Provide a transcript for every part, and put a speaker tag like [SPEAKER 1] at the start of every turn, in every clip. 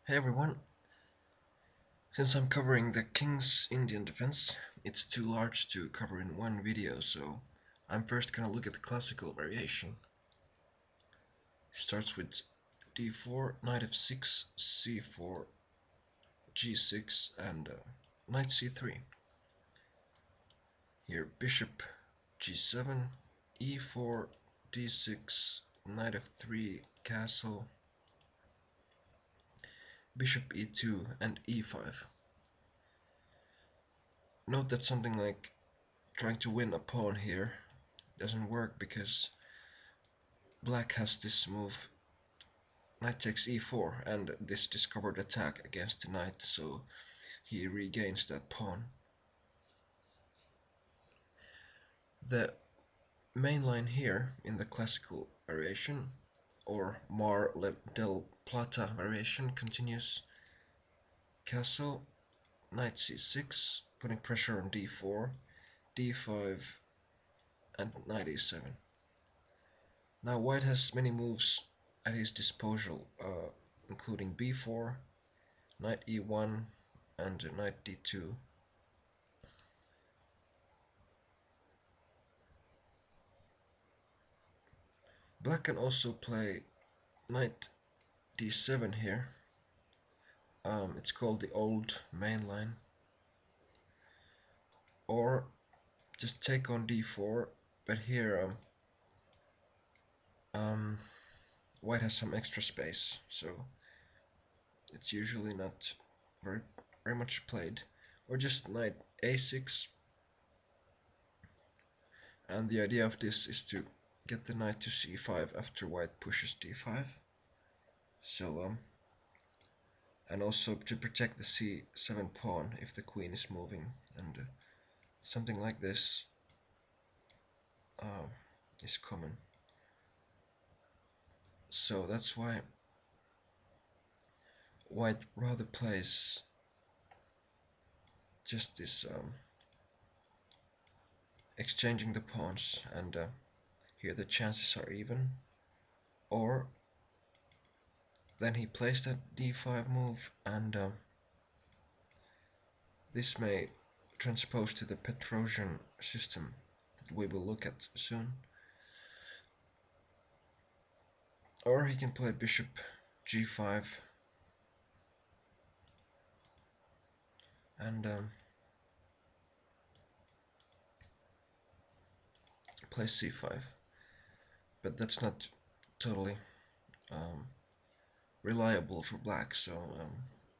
[SPEAKER 1] Hey everyone, since I'm covering the King's Indian defense, it's too large to cover in one video, so I'm first gonna look at the classical variation. It starts with d4, knight f6, c4, g6, and knight c3. Here bishop g7, e4, d6, knight f3, castle, bishop e2, and e5. Note that something like trying to win a pawn here doesn't work because black has this move knight takes e4 and this discovered attack against the knight, so he regains that pawn. The main line here in the classical variation, or Mar del Plata variation, continues castle, knight c6, putting pressure on d4, d5, and knight e7. Now white has many moves at his disposal, including b4, knight e1, and knight d2. Black can also play knight d7 here. It's called the old main line. Or just take on d4, but here white has some extra space, so it's usually not very much played. Or just knight a6, and the idea of this is to get the knight to c5 after white pushes d5. So and also to protect the c7 pawn if the queen is moving, and something like this is common. So that's why white rather plays just this exchanging the pawns, and here the chances are even. Or then he plays that d5 move, and this may transpose to the Petrosian system that we will look at soon. Or he can play bishop g5 and play c5, but that's not totally reliable for black, so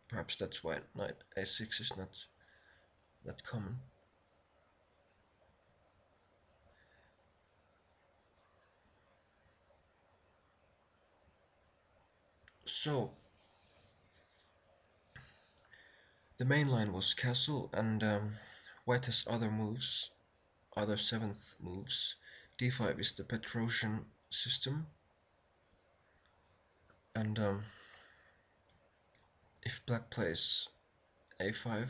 [SPEAKER 1] perhaps that's why knight a6 is not that common. So the main line was castle, and white has other moves, other seventh moves. d5 is the Petrosian system, and if black plays a5,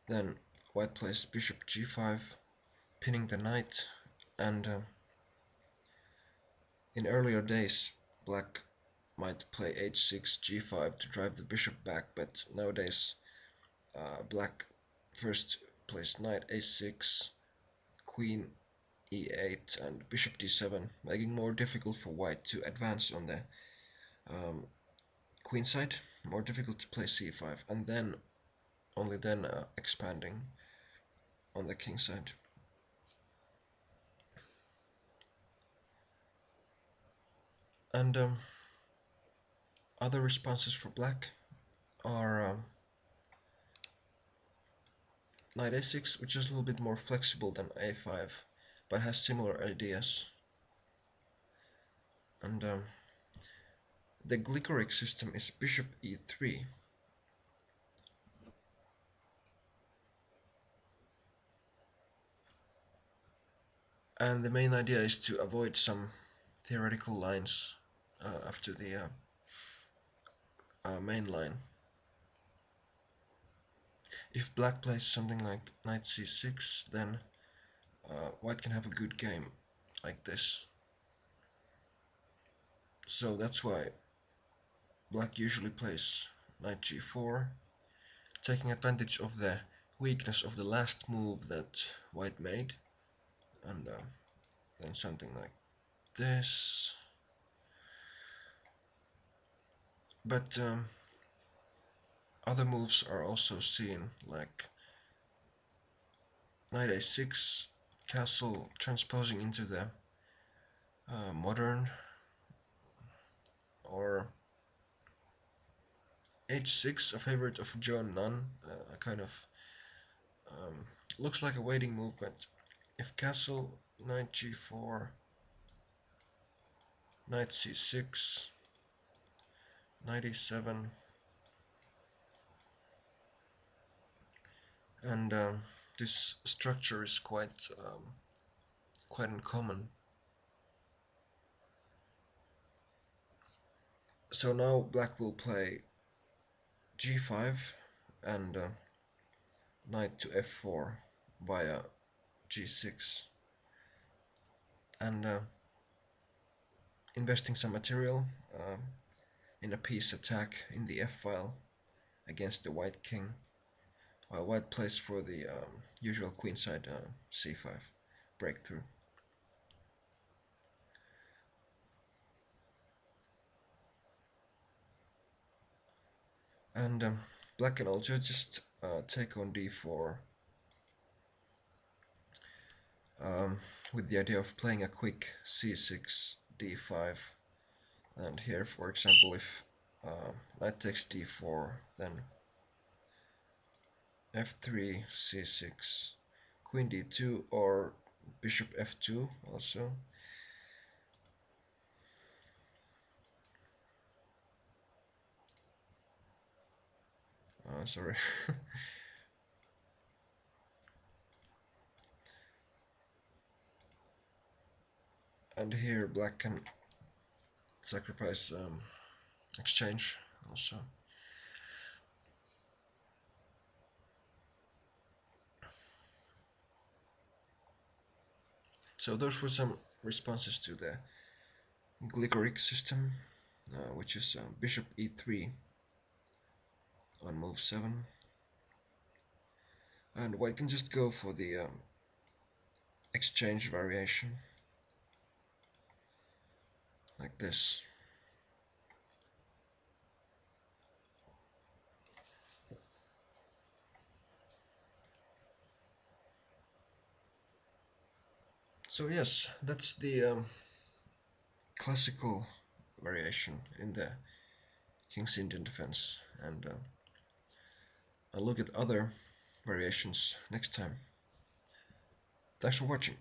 [SPEAKER 1] then white plays bishop g5, pinning the knight, and in earlier days black might play h6, g5 to drive the bishop back, but nowadays black first plays knight a6, queen e8, and bishop d7, making more difficult for white to advance on the queen side, more difficult to play c5, and then only then expanding on the king side. And other responses for black are knight a6, which is a little bit more flexible than a5, but has similar ideas. And the Gligoric system is bishop e3. And the main idea is to avoid some theoretical lines after the main line. If black plays something like knight c6, then white can have a good game like this. So that's why black usually plays knight g4, taking advantage of the weakness of the last move that white made, and then something like this. But other moves are also seen, like knight a6, castle transposing into the modern, or h6, a favorite of John Nunn, a kind of looks like a waiting move, but if castle, knight g4, knight c6, knight e7, and this structure is quite uncommon. So now black will play g5 and knight to f4 via g6, and investing some material in a piece attack in the f-file against the white king, while white plays for the usual queenside c5 breakthrough. And black can also just take on d4 with the idea of playing a quick c6, d5, and here, for example, if knight takes d4, then f3, c6, queen d2, or bishop f2 also. Sorry. And here black can sacrifice exchange also. So those were some responses to the Gligoric system, which is bishop e3 on move 7. And white can just go for the exchange variation, like this. So yes, that's the classical variation in the King's Indian defense, and I'll look at other variations next time. Thanks for watching.